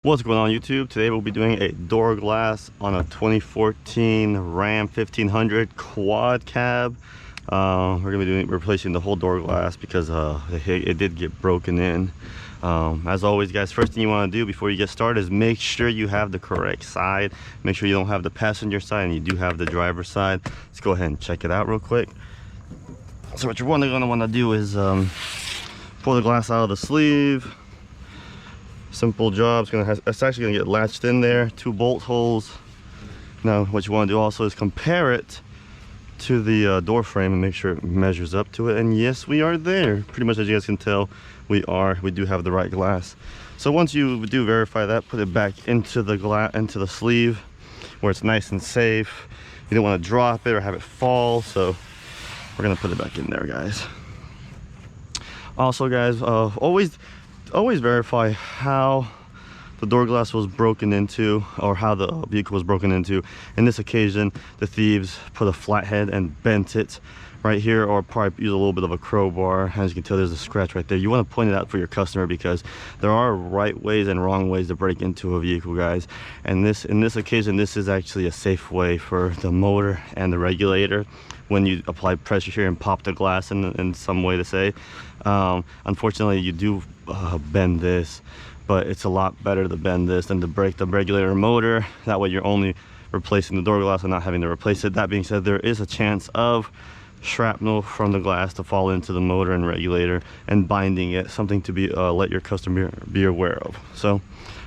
What's going on YouTube? Today we'll be doing a door glass on a 2014 Ram 1500 quad cab. We're gonna be replacing the whole door glass because it did get broken in. As always guys, first thing you want to do before you get started is make sure you have the correct side. Make sure you don't have the passenger side and you do have the driver's side. Let's go ahead and check it out real quick. So what you're going to want to do is pull the glass out of the sleeve. Simple job. It's actually gonna get latched in there. 2 bolt holes. Now what you want to do also is compare it to the door frame and make sure it measures up to it. And yes, we are there. Pretty much, as you guys can tell, we do have the right glass. So once you do verify that, put it back into the sleeve where it's nice and safe. You don't want to drop it or have it fall, so we're gonna put it back in there, guys. Also guys, always verify how the door glass was broken into, or how the vehicle was broken into. In this occasion, the thieves put a flathead and bent it right here, or probably use a little bit of a crowbar. As you can tell, there's a scratch right there. You want to point it out for your customer because there are right ways and wrong ways to break into a vehicle, guys. And in this occasion, this is actually a safe way for the motor and the regulator. When you apply pressure here and pop the glass in some way to say, unfortunately you do bend this, but it's a lot better to bend this than to break the regulator motor. That way you're only replacing the door glass and not having to replace it. That being said, there is a chance of shrapnel from the glass to fall into the motor and regulator and binding it, something to be let your customer be aware of. So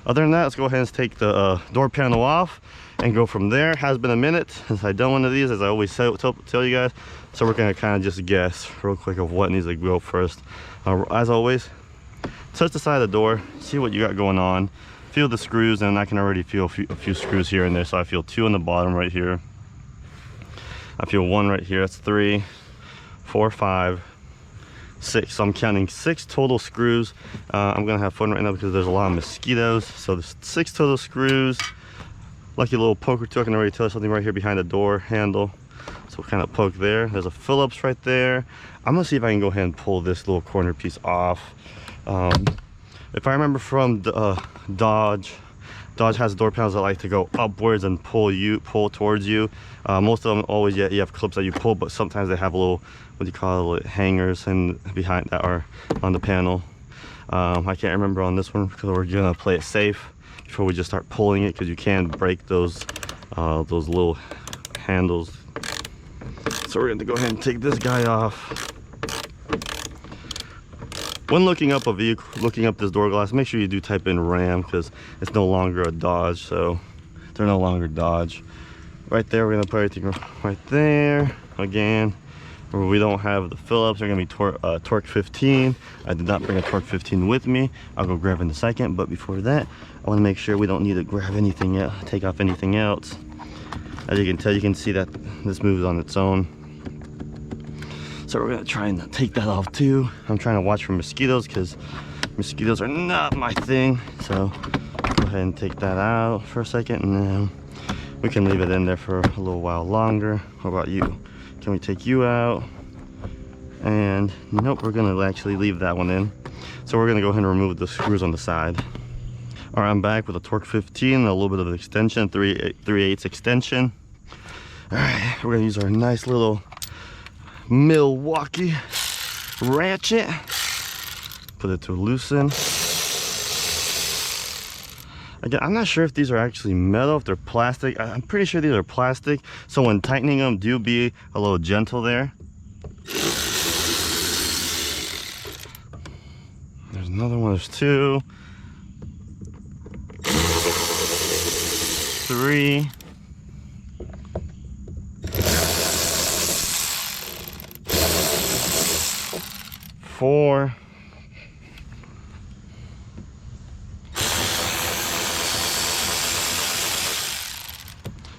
other than that, let's go ahead and take the door panel off and go from there. Has been a minute since I've done one of these, as I always tell you guys, so we're gonna kind of just guess real quick of what needs to go first. As always, touch the side of the door, see what you got going on, feel the screws, and I can already feel a few screws here and there. So I feel 2 on the bottom right here, I feel 1 right here. That's 3, 4, 5, 6. So I'm counting 6 total screws. I'm gonna have fun right now because there's a lot of mosquitoes. So there's 6 total screws. Lucky little poker tool. I can already tell something right here behind the door handle. So we'll kind of poke there. There's a Phillips right there. I'm gonna see if I can go ahead and pull this little corner piece off. If I remember from Dodge has door panels that like to go upwards and pull towards you. Most of them always, you have clips that you pull, but sometimes they have a little, what do you call it, hangers and behind that are on the panel. I can't remember on this one because we're gonna play it safe before we just start pulling it, because you can break those little handles. So we're gonna go ahead and take this guy off. When looking up a vehicle, looking up this door glass, make sure you do type in Ram, because it's no longer a Dodge, so they're no longer Dodge. Right there, we're gonna put everything right there. Again, where we don't have the Phillips, they're gonna be torque 15. I did not bring a torque 15 with me. I'll go grab in a second, but before that, I want to make sure we don't need to grab anything else, take off anything else. As you can tell, you can see that this moves on its own. So we're gonna try and take that off too. I'm trying to watch for mosquitoes because mosquitoes are not my thing. So go ahead and take that out for a second, and then we can leave it in there for a little while longer. What about you? Can we take you out? And nope, we're gonna actually leave that one in. So we're gonna go ahead and remove the screws on the side. All right, I'm back with a torque 15 and a little bit of extension, 3/8 extension. All right, we're gonna use our nice little Milwaukee ratchet. Put it to loosen. Again, I'm not sure if these are actually metal, if they're plastic. I'm pretty sure these are plastic. So when tightening them, do be a little gentle there. There's another one, there's 2. 3. 4.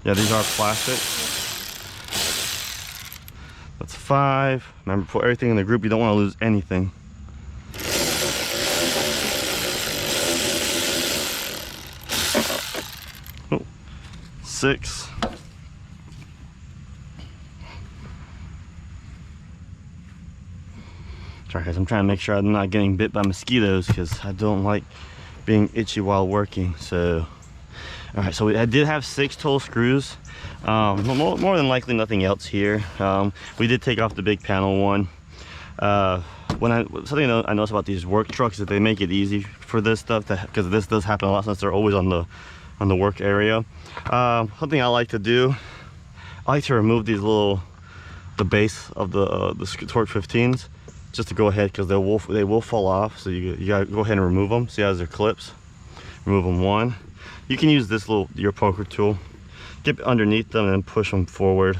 'Yeah, these are plastic. That's 5. Remember, for everything in the group, you don't want to lose anything. 6. Sorry guys, I'm trying to make sure I'm not getting bit by mosquitoes because I don't like being itchy while working. So all right, so I did have 6 total screws. More than likely nothing else here. We did take off the big panel one. Something I noticed about these work trucks is that they make it easy for this stuff, because this does happen a lot since they're always on the work area. Something I like to do, I like to remove these the base of the Torque 15s, just to go ahead, because they will fall off. So you gotta go ahead and remove them. See how they're clips? Remove them one. You can use this your poker tool. Get underneath them and then push them forward.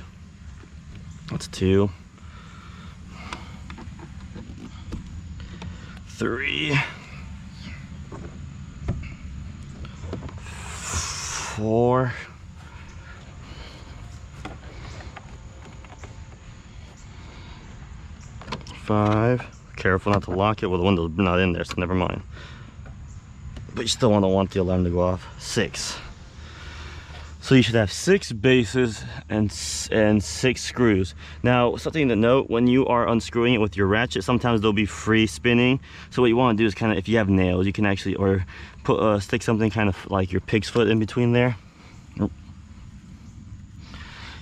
That's 2. 3. 4. 5. Careful not to lock it. Well, the window's not in there, so never mind. But you still don't want the alarm to go off. 6. So you should have 6 bases and 6 screws. Now, something to note, when you are unscrewing it with your ratchet, sometimes they'll be free spinning. So what you want to do is kind of, if you have nails, you can actually, or put stick something kind of like your pig's foot in between there.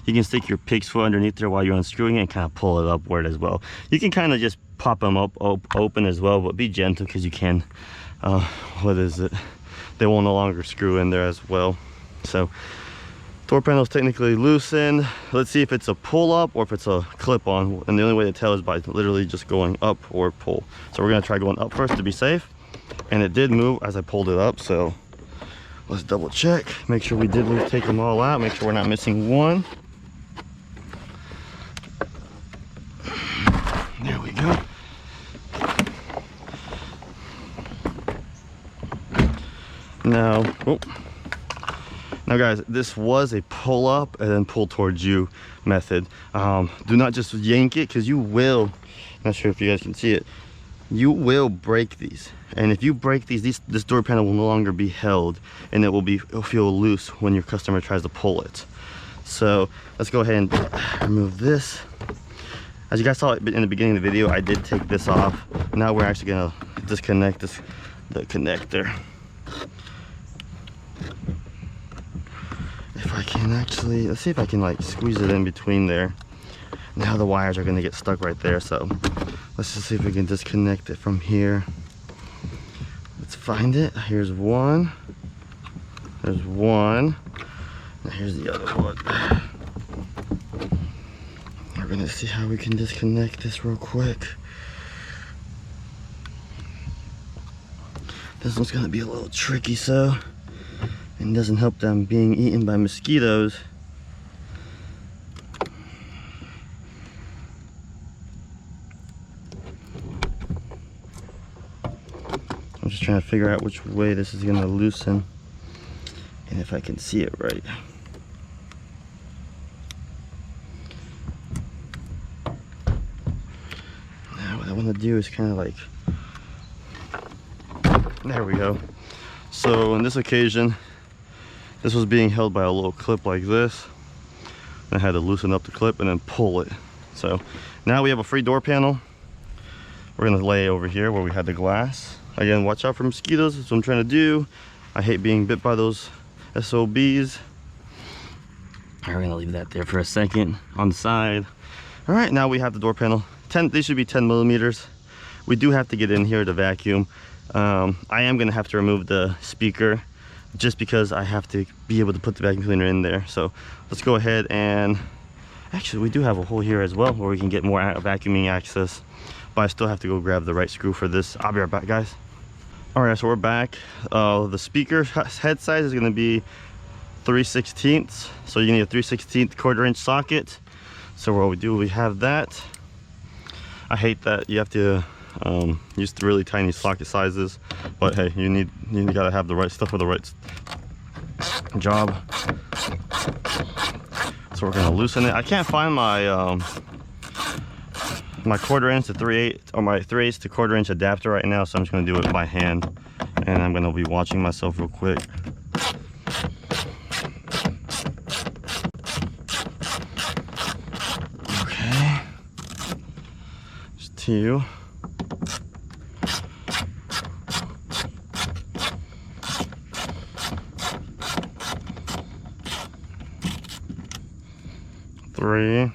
You can stick your pig's foot underneath there while you're unscrewing it and kind of pull it upward as well. You can kind of just pop them open as well, but be gentle, because you can, what is it? They will no longer screw in there as well. So door panel is technically loosened. Let's see if it's a pull up or if it's a clip on, and the only way to tell is by literally just going up or pull. So we're gonna try going up first to be safe, and it did move as I pulled it up. So let's double check, make sure we did take them all out, make sure we're not missing one. There we go. Now guys, this was a pull up and then pull towards you method. Do not just yank it, because you will, not sure if you guys can see it, you will break these. And if you break these, this door panel will no longer be held, and it'll feel loose when your customer tries to pull it. So let's go ahead and remove this. As you guys saw in the beginning of the video, I did take this off. Now we're actually gonna disconnect the connector. If I can actually, let's see if I can like squeeze it in between there. Now the wires are gonna get stuck right there, so let's just see if we can disconnect it from here. Let's find it. Here's one. There's one. Now here's the other one. We're gonna see how we can disconnect this real quick. This one's gonna be a little tricky, so, and doesn't help them being eaten by mosquitoes. I'm just trying to figure out which way this is gonna loosen, and if I can see it right. Now what I want to do is kind of like, there we go. So on this occasion, this was being held by a little clip like this. I had to loosen up the clip and then pull it. So now we have a free door panel. We're gonna lay over here where we had the glass. Again, watch out for mosquitoes, that's what I'm trying to do. I hate being bit by those SOBs. We're gonna leave that there for a second on the side. All right, now we have the door panel. These should be 10 millimeters. We do have to get in here to vacuum. I am gonna have to remove the speaker just because I have to be able to put the vacuum cleaner in there. So let's go ahead and, actually we do have a hole here as well where we can get more vacuuming access, but I still have to go grab the right screw for this. I'll be right back, guys. All right, so we're back. The speaker head size is gonna be 3/16. So you need a 3/16 1/4-inch socket. So what we do, we have that. I hate that you have to use the really tiny socket sizes, but hey, you gotta have the right stuff for the right job. So we're gonna loosen it. I can't find my my 1/4-inch to 3/8, or my 3/8 to 1/4-inch adapter right now, so I'm just gonna do it by hand, and I'm gonna be watching myself real quick. Okay, just 2. 3.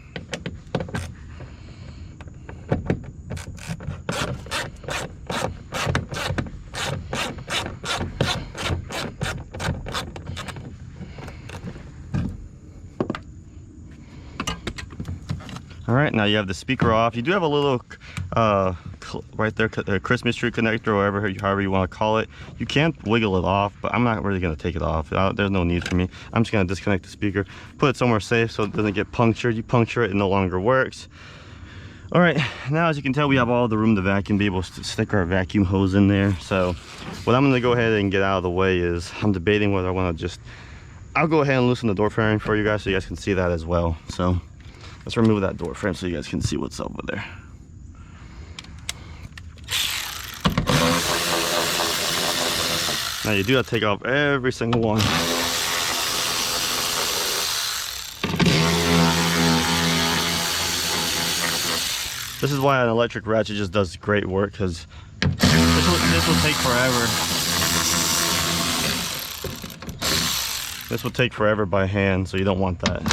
All right, now you have the speaker off. You do have a little right there, a Christmas tree connector, or however you want to call it. You can wiggle it off, but I'm not really going to take it off. There's no need for me. I'm just going to disconnect the speaker, put it somewhere safe so it doesn't get punctured. You puncture it, it no longer works. All right, now as you can tell, we have all the room to vacuum, be able to stick our vacuum hose in there. So what I'm going to go ahead and get out of the way is, I'm debating whether I want to I'll go ahead and loosen the door frame for you guys so you guys can see that as well. So let's remove that door frame so you guys can see what's over there. Now you do have to take off every single one. This is why an electric ratchet just does great work, because this will take forever. This will take forever by hand, so you don't want that.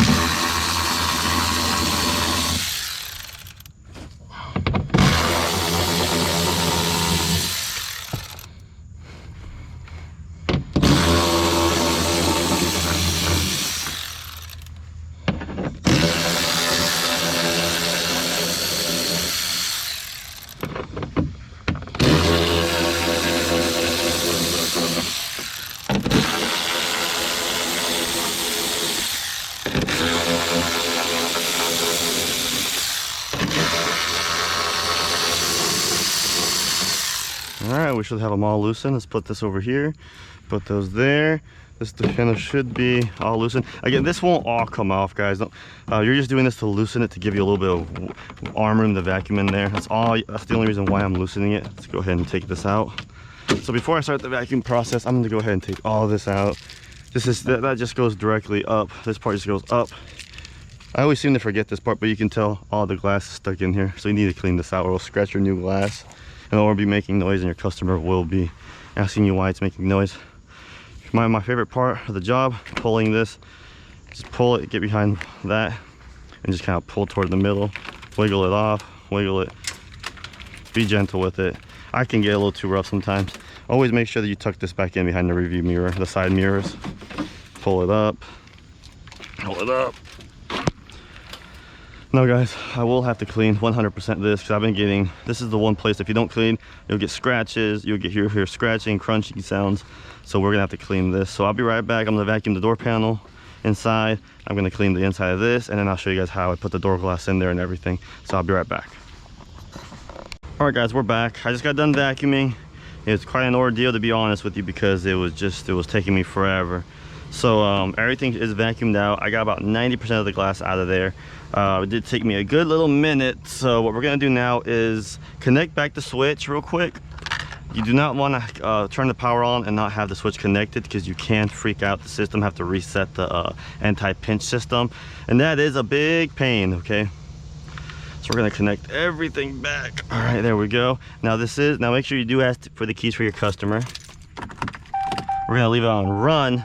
Alright, we should have them all loosened. Let's put this over here, put those there. This panel should be all loosened. Again, this won't all come off, guys. You're just doing this to loosen it, to give you a little bit of arm room, the vacuum in there. That's the only reason why I'm loosening it. Let's go ahead and take this out. So before I start the vacuum process, I'm gonna go ahead and take all this out. That just goes directly up. This part just goes up. I always seem to forget this part, but you can tell all the glass is stuck in here. So you need to clean this out or it'll scratch your new glass. And it'll be making noise, and your customer will be asking you why it's making noise. My favorite part of the job, pulling this. Just pull it, get behind that, and just kind of pull toward the middle. Wiggle it off, wiggle it. Be gentle with it. I can get a little too rough sometimes. Always make sure that you tuck this back in behind the review mirror, the side mirrors. Pull it up, pull it up. Now guys, I will have to clean 100% this, because I've been getting, this is the one place if you don't clean, you'll get scratches, you'll get hear scratching, crunching sounds. So we're gonna have to clean this. So I'll be right back. I'm gonna vacuum the door panel inside. I'm gonna clean the inside of this, and then I'll show you guys how I put the door glass in there and everything. So I'll be right back. All right guys, we're back. I just got done vacuuming. It's quite an ordeal, to be honest with you, because it was taking me forever. So everything is vacuumed out. I got about 90% of the glass out of there. It did take me a good little minute. So what we're gonna do now is connect back the switch real quick. You do not want to turn the power on and not have the switch connected, because you can freak out the system, have to reset the anti-pinch system, and that is a big pain. Okay, so we're gonna connect everything back. All right, there we go. Now make sure you do ask for the keys for your customer. We're gonna leave it on run,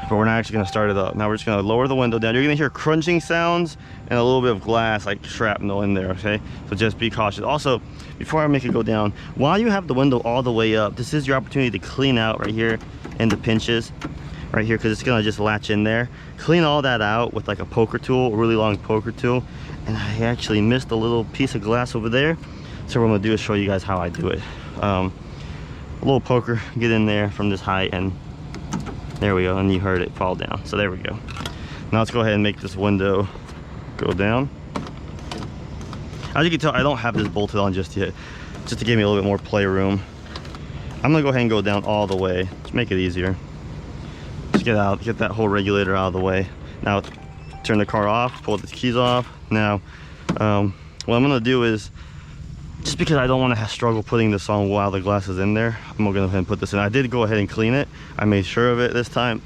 but we're not actually gonna start it up. Now we're just gonna lower the window down. You're gonna hear crunching sounds and a little bit of glass, like shrapnel in there, okay? So just be cautious. Also, before I make it go down, while you have the window all the way up, this is your opportunity to clean out right here in the pinches, right here, because it's gonna just latch in there. Clean all that out with like a poker tool, a really long poker tool. And I actually missed a little piece of glass over there. So what I'm gonna do is show you guys how I do it. A little poker, get in there from this height, and there we go, and you heard it fall down. So there we go. Now let's go ahead and make this window go down. As you can tell, I don't have this bolted on just yet, just to give me a little bit more playroom. I'm gonna go ahead and go down all the way to make it easier. Just get that whole regulator out of the way. Now turn the car off, pull the keys off. Now what I'm gonna do is, just because I don't want to struggle putting this on while the glass is in there, I'm gonna go ahead and put this in. I did go ahead and clean it. I made sure of it this time.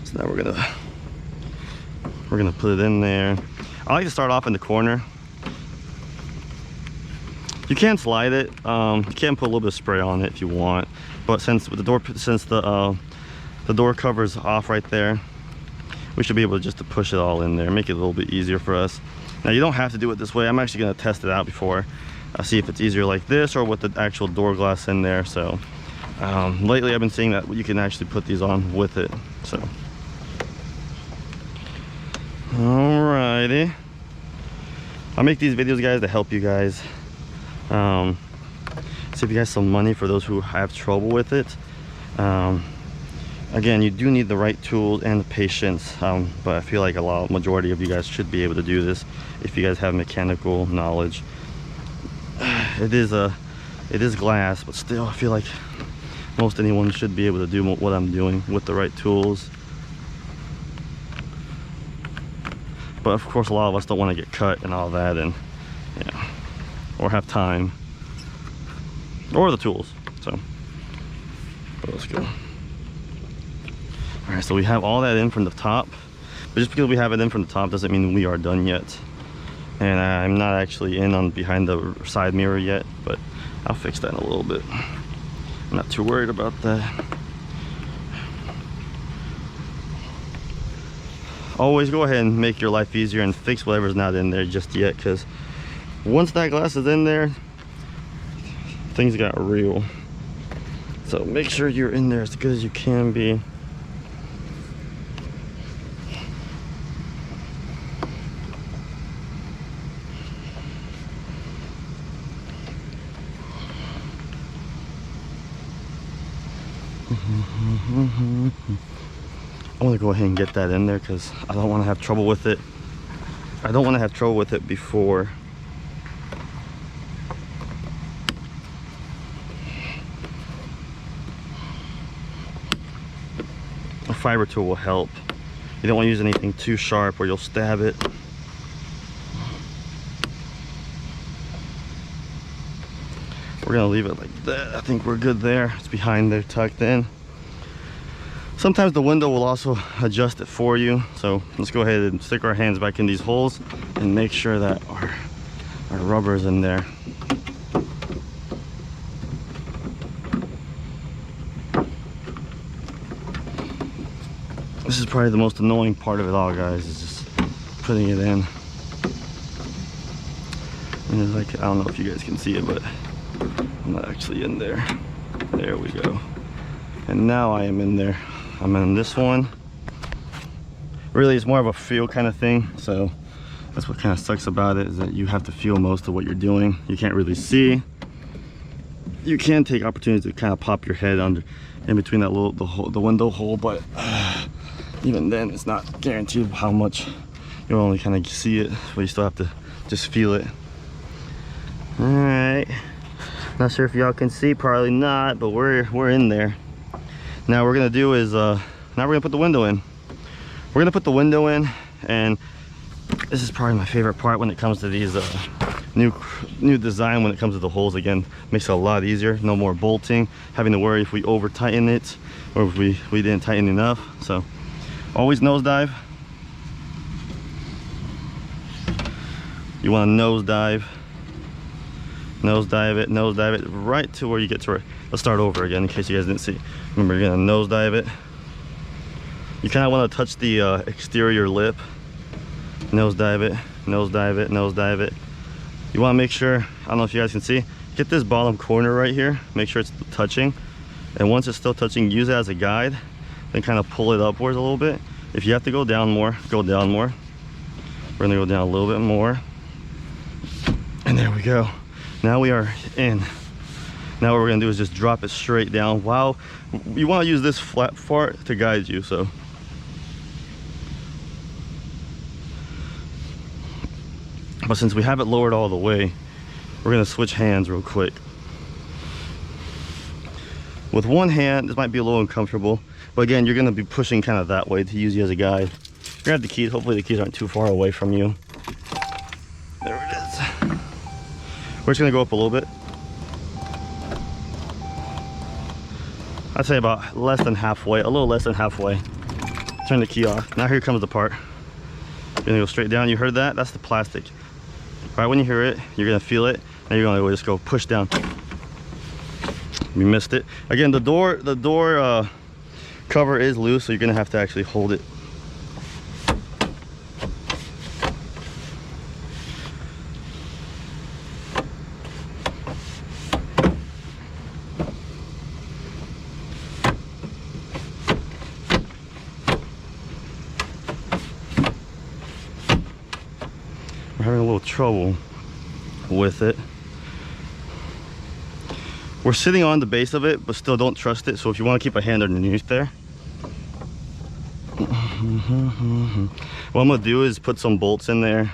So now we're gonna put it in there. I like to start off in the corner. You can slide it. You can put a little bit of spray on it if you want. But since the the door cover's off right there. We should be able just to push it all in there, make it a little bit easier for us. Now you don't have to do it this way. I'm actually going to test it out before I see if it's easier like this or with the actual door glass in there. So lately I've been seeing that you can actually put these on with it. So alrighty, I make these videos, guys, to help you guys, save you guys some money for those who have trouble with it. Again, you do need the right tools and the patience, but I feel like majority of you guys should be able to do this if you guys have mechanical knowledge. It is glass, but still I feel like most anyone should be able to do what I'm doing with the right tools. But of course a lot of us don't want to get cut and all that, and yeah, or have time or the tools. So let's go. Alright, so we have all that in from the top, but just because we have it in from the top doesn't mean we are done yet. And I'm not actually in on behind the side mirror yet, but I'll fix that in a little bit. I'm not too worried about that. Always go ahead and make your life easier and fix whatever's not in there just yet, because once that glass is in there, things got real. So make sure you're in there as good as you can be. I want to go ahead and get that in there because I don't want to have trouble with it. I don't want to have trouble with it before. A fiber tool will help. You don't want to use anything too sharp or you'll stab it. We're gonna leave it like that. I think we're good there. It's behind there, tucked in. Sometimes the window will also adjust it for you. So let's go ahead and stick our hands back in these holes and make sure that our rubber is in there. This is probably the most annoying part of it all, guys, is just putting it in. And it's like, I don't know if you guys can see it, but I'm not actually in there. There we go. And now I am in there. I'm in this one. Really, it's more of a feel kind of thing. So that's what kind of sucks about it, is that you have to feel most of what you're doing. You can't really see. You can take opportunities to kind of pop your head under in between that little the window hole, but even then, it's not guaranteed how much. You'll only kind of see it, but you still have to just feel it. All right. Not sure if y'all can see, probably not, but we're in there. Now what we're gonna do is now we're gonna put the window in. We're gonna put the window in, and this is probably my favorite part when it comes to these new design. When it comes to the holes, again, makes it a lot easier. No more bolting, having to worry if we over tighten it or if we didn't tighten enough. So always nosedive. You want to nosedive it right to where you get to it. Let's start over again in case you guys didn't see. Remember, you're gonna nosedive it. You kind of want to touch the exterior lip. Nosedive it, nosedive it, nosedive it. You want to make sure, I don't know if you guys can see, get this bottom corner right here, make sure it's touching, and once it's still touching, use it as a guide, then kind of pull it upwards a little bit. If you have to go down more, go down more. We're gonna go down a little bit more, and there we go. Now we are in. Now what we're gonna do is just drop it straight down. Wow, you want to use this flat part to guide you. So but since we have it lowered all the way, we're gonna switch hands real quick. With one hand, this might be a little uncomfortable, but again, you're gonna be pushing kind of that way to use you as a guide. Grab the keys. Hopefully the keys aren't too far away from you. There it is. We're just gonna go up a little bit. I'd say about less than halfway, a little less than halfway. Turn the key off. Now here comes the part. You're gonna go straight down. You heard that? That's the plastic. Right when you hear it, you're gonna feel it. Now you're gonna just go push down. You missed it. Again, the door cover is loose, so you're gonna have to actually hold it. We're having a little trouble with it. We're sitting on the base of it, but still don't trust it. So if you want to keep a hand underneath there. What I'm gonna do is put some bolts in there,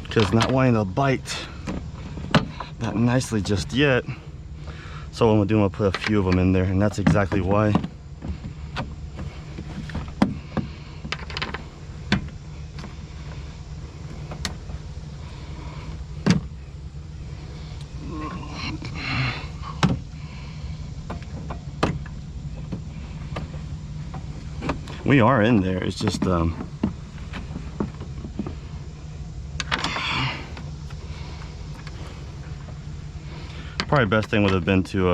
because not wanting to bite that nicely just yet. So what I'm gonna do, I'm gonna put a few of them in there, and that's exactly why. We are in there, it's just probably best thing would have been to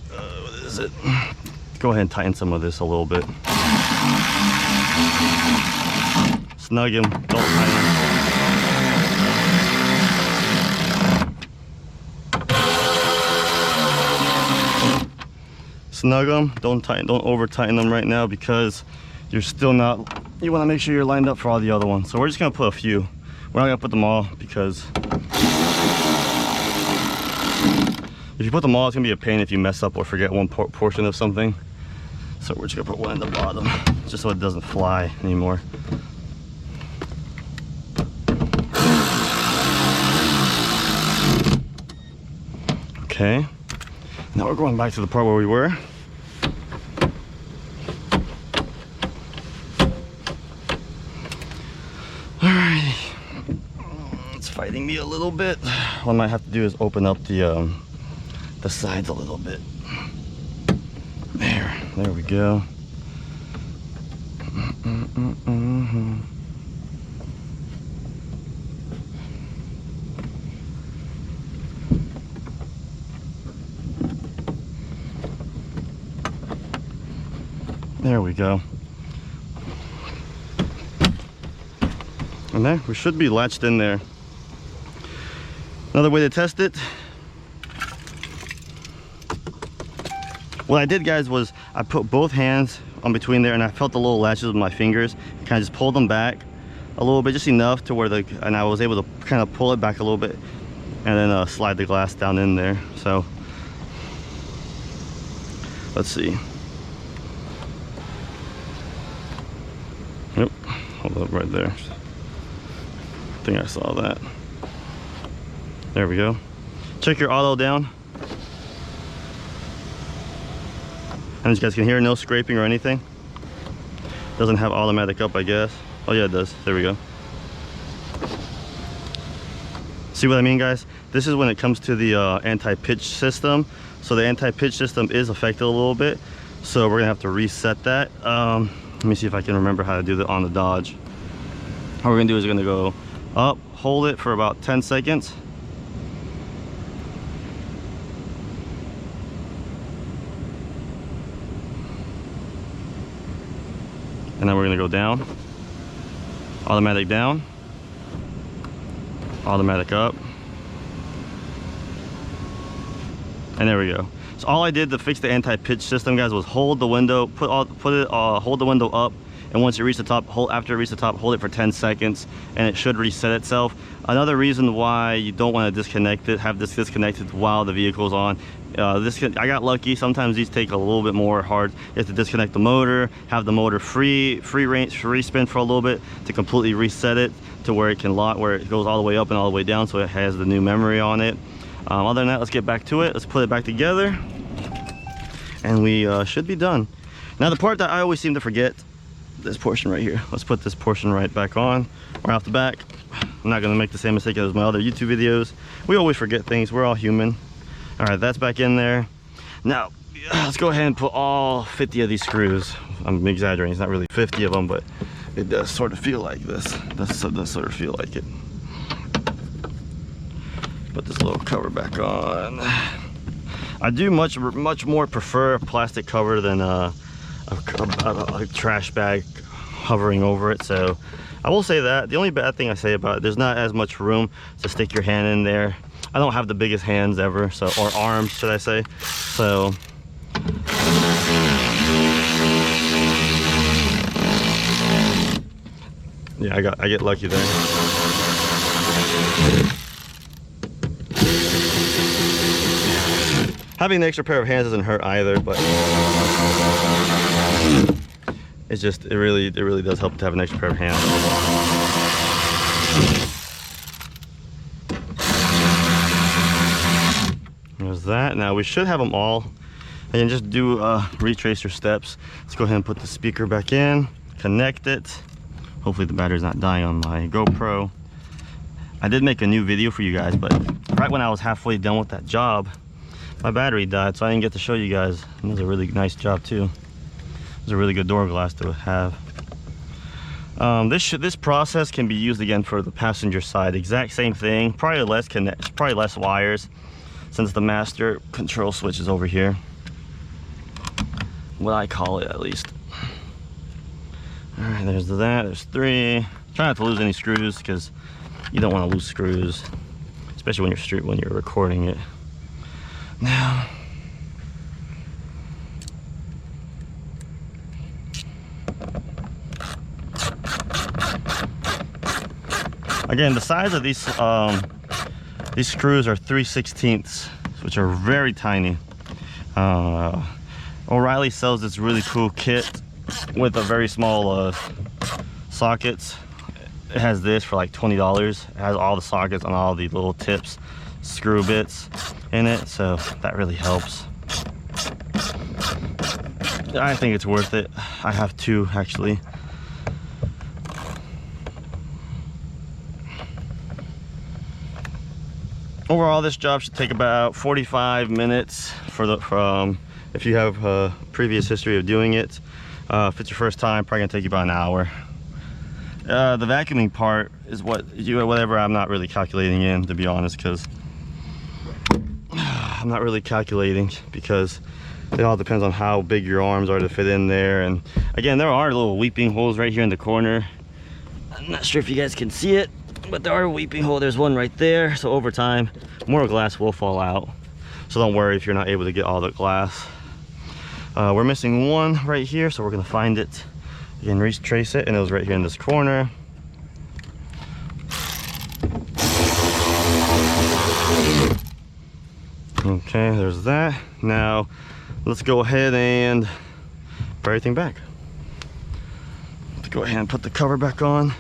what is it, go ahead and tighten some of this a little bit. Snug him, don't tighten him. Snug them, don't over tighten them right now, because you're still not, you want to make sure you're lined up for all the other ones. So we're just gonna put a few. We're not gonna put them all, because if you put them all, it's gonna be a pain if you mess up or forget one portion of something. So we're just gonna put one in the bottom, just so it doesn't fly anymore. Okay, now we're going back to the part where we were. Alrighty, it's fighting me a little bit. What I might have to do is open up the sides a little bit. There we go. There we go. And there, we should be latched in there. Another way to test it. What I did, guys, was I put both hands on between there, and I felt the little latches with my fingers. Kind of just pulled them back a little bit, just enough to where and I was able to kind of pull it back a little bit, and then slide the glass down in there. So let's see. Yep, hold up right there. I think I saw that. There we go. Check your auto down. And as you guys can hear, no scraping or anything. Doesn't have automatic up, I guess. Oh yeah, it does. There we go. See what I mean, guys? This is when it comes to the anti-pitch system. So the anti-pitch system is affected a little bit. So we're gonna have to reset that. Let me see if I can remember how to do that on the Dodge. What we're gonna do is we're gonna go up, hold it for about 10 seconds. And then we're gonna go down, automatic down, automatic up, and there we go. So all I did to fix the anti-pitch system, guys, was hold the window, hold the window up, and once you reach the top, after it reaches the top, hold it for 10 seconds, and it should reset itself. Another reason why you don't want to disconnect it, have this disconnected while the vehicle's on. I got lucky. Sometimes these take a little bit more hard. You have to disconnect the motor, have the motor free spin for a little bit to completely reset it to where it can lock, where it goes all the way up and all the way down, so it has the new memory on it. Other than that, let's get back to it. Let's put it back together, and we should be done. Now the part that I always seem to forget, this portion right here. Let's put this portion right back on, right off the back. I'm not gonna make the same mistake as my other YouTube videos. We always forget things, we're all human. All right, that's back in there. Now, let's go ahead and put all 50 of these screws. I'm exaggerating, it's not really 50 of them, but it does sort of feel like this. It does sort of feel like it. Put this little cover back on. I do much more prefer a plastic cover than a trash bag hovering over it. So I will say that the only bad thing I say about it, there's not as much room to stick your hand in there. I don't have the biggest hands ever, so, or arms should I say. So yeah, I get lucky there. Having an extra pair of hands doesn't hurt either, but it's just it really does help to have an extra pair of hands. There's that. Now we should have them all. And just do retrace your steps. Let's go ahead and put the speaker back in, connect it. Hopefully the battery's not dying on my GoPro. I did make a new video for you guys, but right when I was halfway done with that job, my battery died, so I didn't get to show you guys. And it was a really nice job too. It was a really good door glass to have. This process can be used again for the passenger side. Exact same thing. Probably less wires, since the master control switch is over here. What I call it, at least. All right, there's that. There's 3. Try not to lose any screws, because you don't want to lose screws, especially when you're recording it. Now, again, the size of these screws are 3/16, which are very tiny. O'Reilly sells this really cool kit with a very small sockets. It has this for like $20. It has all the sockets on all the little tips, screw bits in it, so that really helps. I think it's worth it. I have 2 actually. Overall, this job should take about 45 minutes if you have a previous history of doing it. If it's your first time, probably gonna take you about an hour. The vacuuming part is whatever I'm not really calculating in, to be honest, because I'm not really calculating, because it all depends on how big your arms are to fit in there. And again, there are little weeping holes right here in the corner. I'm not sure if you guys can see it, but there are a weeping hole. There's one right there. So over time, more glass will fall out. So don't worry if you're not able to get all the glass. We're missing one right here, so we're gonna find it. You can retrace it, and it was right here in this corner. Okay, there's that. Now, let's go ahead and put everything back. Let's go ahead and put the cover back on.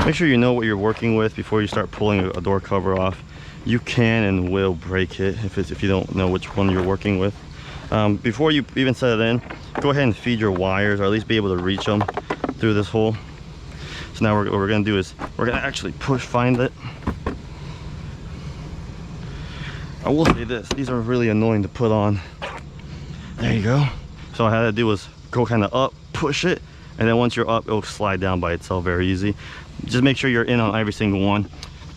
Make sure you know what you're working with before you start pulling a door cover off. You can and will break it if you don't know which one you're working with. Before you even set it in, go ahead and feed your wires, or at least be able to reach them through this hole. So now what we're gonna do is we're gonna actually find it. I will say this, these are really annoying to put on. There you go. So all I had to do was go kind of up, push it, and then once you're up, it'll slide down by itself very easy. Just make sure you're in on every single one.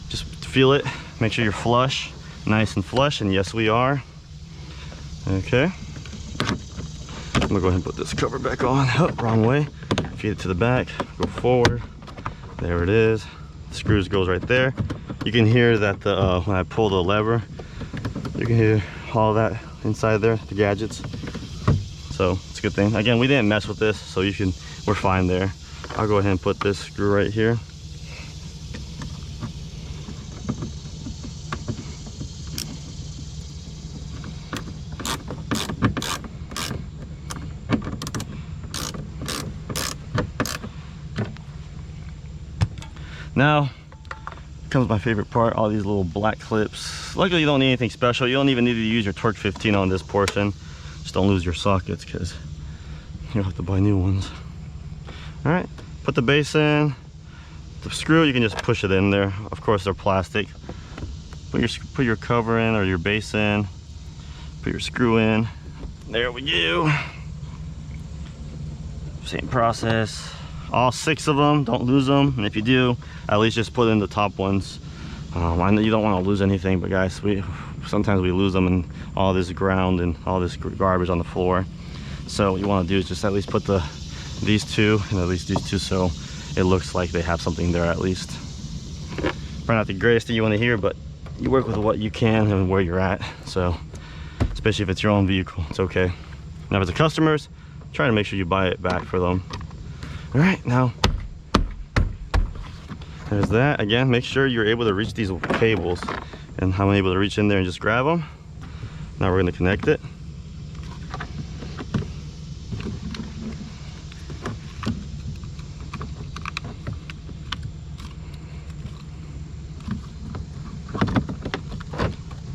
Just feel it, make sure you're flush, nice and flush, and yes we are. Okay. I'm gonna go ahead and put this cover back on. Oh, wrong way. Feed it to the back, go forward. There it is. The screws goes right there. You can hear that when I pull the lever, you can hear all that inside there, the gadgets. So it's a good thing. Again, we didn't mess with this, so we're fine there. I'll go ahead and put this screw right here. Now comes my favorite part, all these little black clips. Luckily you don't need anything special. You don't even need to use your torque 15 on this portion. Just don't lose your sockets, because you'll have to buy new ones. All right, put the base in. The screw, you can just push it in there. Of course they're plastic. Put your cover in, or your base in. Put your screw in. There we go. Same process. All 6 of them, don't lose them. And if you do, at least just put in the top ones I know you don't want to lose anything, but guys, sometimes we lose them in all this ground and all this garbage on the floor. So what you want to do is just at least put these two and at least these two, so it looks like they have something there at least. Probably not the greatest thing you want to hear, but you work with what you can and where you're at. So especially if it's your own vehicle, it's okay. Now if it's a customer's, try to make sure you buy it back for them. All right, now there's that. Again, make sure you're able to reach these cables, and I'm able to reach in there and just grab them. Now we're going to connect it.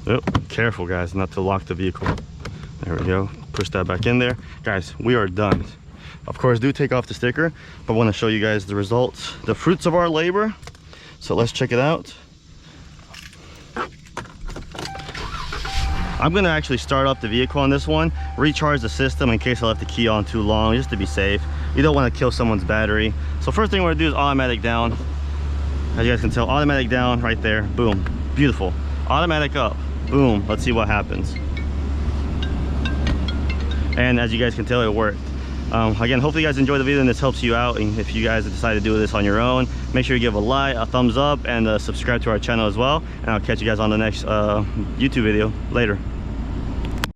Oh, careful guys, not to lock the vehicle. There we go. Push that back in there. Guys, we are done. Of course, do take off the sticker, but I want to show you guys the results, the fruits of our labor. So let's check it out. I'm going to actually start up the vehicle on this one, recharge the system in case I left the key on too long, just to be safe. You don't want to kill someone's battery. So first thing we're going to do is automatic down. As you guys can tell, automatic down right there. Boom. Beautiful. Automatic up. Boom. Let's see what happens. And as you guys can tell, it worked. Again, hopefully you guys enjoyed the video and this helps you out. And if you guys decide to do this on your own, make sure you give a like, a thumbs up, and subscribe to our channel as well. And I'll catch you guys on the next YouTube video later.